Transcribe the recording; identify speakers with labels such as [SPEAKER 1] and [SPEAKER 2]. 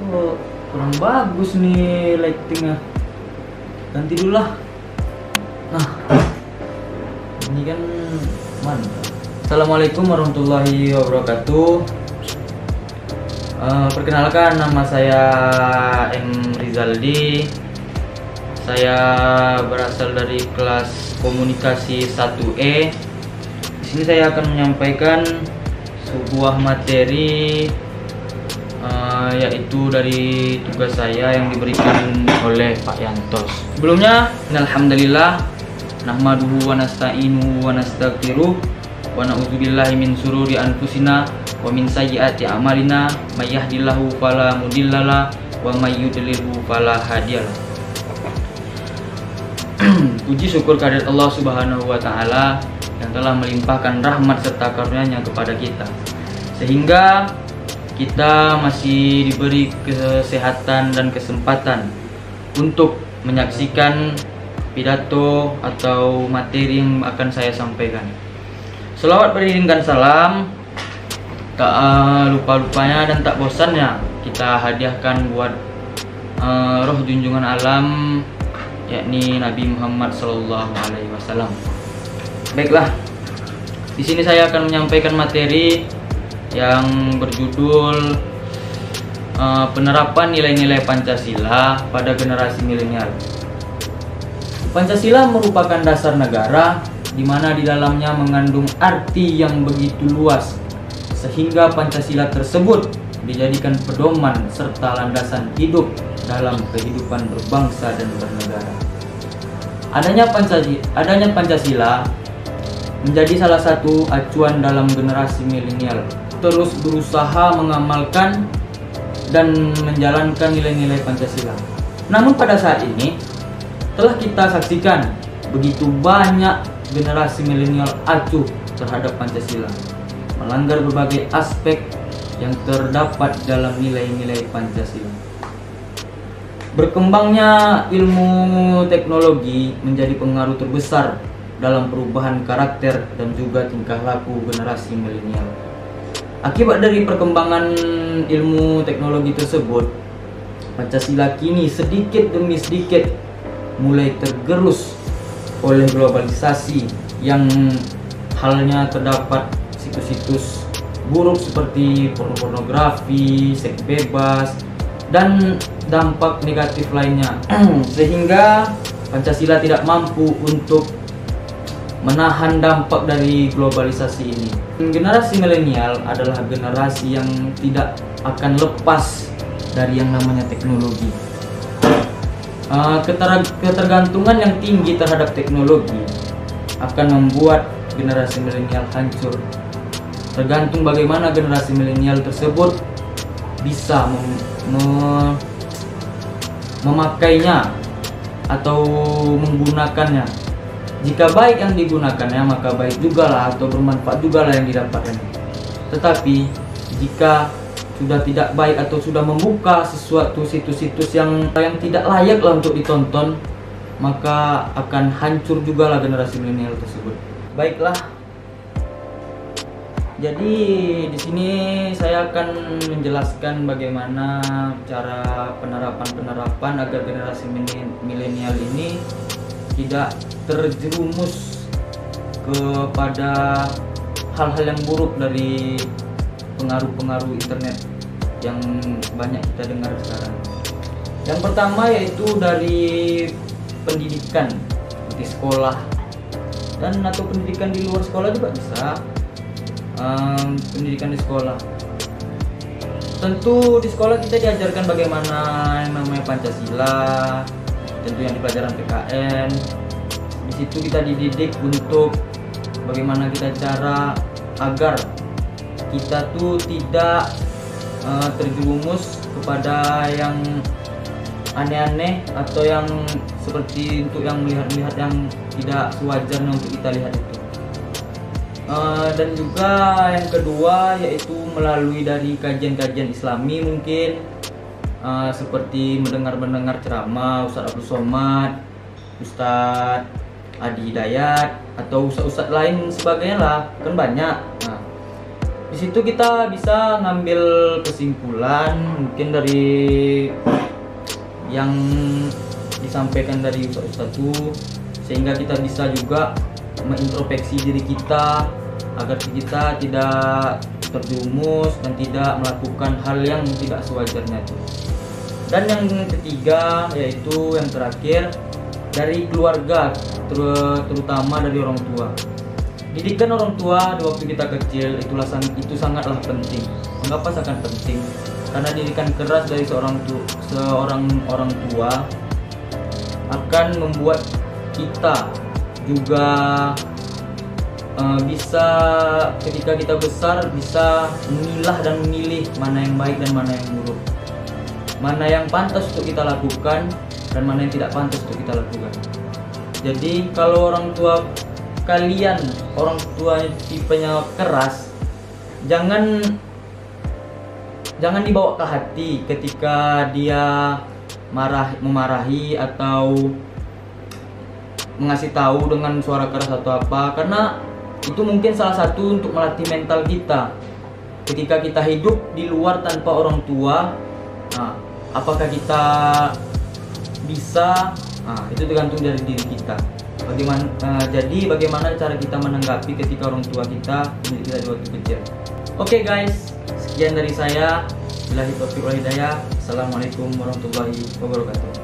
[SPEAKER 1] kok kurang bagus nih lightingnya. Ganti dulu lah. Nah, ini kan mantap. Assalamualaikum warahmatullahi wabarakatuh. Perkenalkan, nama saya M. Rizaldi. Saya berasal dari kelas komunikasi 1E. Di sini saya akan menyampaikan sebuah materi yaitu dari tugas saya yang diberikan oleh Pak Yantos. Sebelumnya, alhamdulillah, nahmaduhu wa nasta'inuhu wa nastaghfiruh wa na'udzubillahi min syururi anfusina wa min sayyiati a'malina, may yahdihillahu fala mudhillalah wa may yudlilhu fala hadiyalah. Puji syukur kehadirat Allah Subhanahu wa taala yang telah melimpahkan rahmat serta karunia-Nya kepada kita, sehingga kita masih diberi kesehatan dan kesempatan untuk menyaksikan pidato atau materi yang akan saya sampaikan. Selawat beriringkan salam, tak lupa-lupanya dan tak bosannya kita hadiahkan buat roh junjungan alam, yakni Nabi Muhammad SAW. Baiklah, di sini saya akan menyampaikan materi yang berjudul penerapan nilai-nilai Pancasila pada generasi milenial. Pancasila merupakan dasar negara di mana di dalamnya mengandung arti yang begitu luas, sehingga Pancasila tersebut dijadikan pedoman serta landasan hidup dalam kehidupan berbangsa dan bernegara. Adanya Pancasila menjadi salah satu acuan dalam generasi milenial terus berusaha mengamalkan dan menjalankan nilai-nilai Pancasila. Namun pada saat ini telah kita saksikan begitu banyak generasi milenial acuh terhadap Pancasila, melanggar berbagai aspek yang terdapat dalam nilai-nilai Pancasila. Berkembangnya ilmu teknologi menjadi pengaruh terbesar dalam perubahan karakter dan juga tingkah laku generasi milenial. Akibat dari perkembangan ilmu teknologi tersebut, Pancasila kini sedikit demi sedikit mulai tergerus oleh globalisasi yang halnya terdapat situs-situs buruk seperti pornografi, seks bebas, dan dampak negatif lainnya, sehingga Pancasila tidak mampu untuk menahan dampak dari globalisasi ini. Generasi milenial adalah generasi yang tidak akan lepas dari yang namanya teknologi. Ketergantungan yang tinggi terhadap teknologi akan membuat generasi milenial hancur. Tergantung bagaimana generasi milenial tersebut bisa memakainya atau menggunakannya. Jika baik yang digunakannya, maka baik juga lah atau bermanfaat juga lah yang didapatkan. Tetapi jika sudah tidak baik atau sudah membuka sesuatu situs-situs yang tidak layak lah untuk ditonton, maka akan hancur juga lah generasi milenial tersebut. Baiklah, jadi di sini saya akan menjelaskan bagaimana cara penerapan agar generasi milenial ini tidak terjerumus kepada hal-hal yang buruk dari pengaruh-pengaruh internet yang banyak kita dengar sekarang. Yang pertama yaitu dari pendidikan di sekolah dan atau pendidikan di luar sekolah juga bisa. Pendidikan di sekolah, tentu di sekolah kita diajarkan bagaimana yang namanya Pancasila, tentu yang di pelajaran PKN. Di situ kita dididik untuk bagaimana kita cara agar kita tuh tidak terjerumus kepada yang aneh-aneh atau yang seperti untuk yang melihat-lihat yang tidak sewajarnya untuk kita lihat itu. Dan juga yang kedua yaitu melalui dari kajian-kajian Islami mungkin, seperti mendengar ceramah Ustadz Abdul Somad, Ustadz Adi Hidayat, atau ustadz lain sebagainya lah, kan banyak. Di Di situ kita bisa ngambil kesimpulan mungkin dari yang disampaikan dari Ustaz itu, sehingga kita bisa juga mengintrospeksi diri kita agar kita tidak terjumus dan tidak melakukan hal yang tidak sewajarnya itu. Dan yang ketiga, yaitu yang terakhir, dari keluarga, terutama dari orang tua. Didikan orang tua di waktu kita kecil itu sangatlah penting. Mengapa sangat penting? Karena didikan keras dari seorang orang tua akan membuat kita juga bisa ketika kita besar bisa memilah dan memilih mana yang baik dan mana yang buruk, mana yang pantas untuk kita lakukan dan mana yang tidak pantas untuk kita lakukan. Jadi kalau orang tua kalian, orang tua tipenya keras, jangan dibawa ke hati ketika dia memarahi atau mengasih tahu dengan suara keras atau apa, karena itu mungkin salah satu untuk melatih mental kita. Ketika kita hidup di luar tanpa orang tua, apakah kita bisa? Itu tergantung dari diri kita. Bagaimana cara kita menanggapi ketika orang tua kita mendidik kita di waktu kecil. Oke guys, sekian dari saya. Billahi taufiq wal hidayah. Assalamualaikum warahmatullahi wabarakatuh.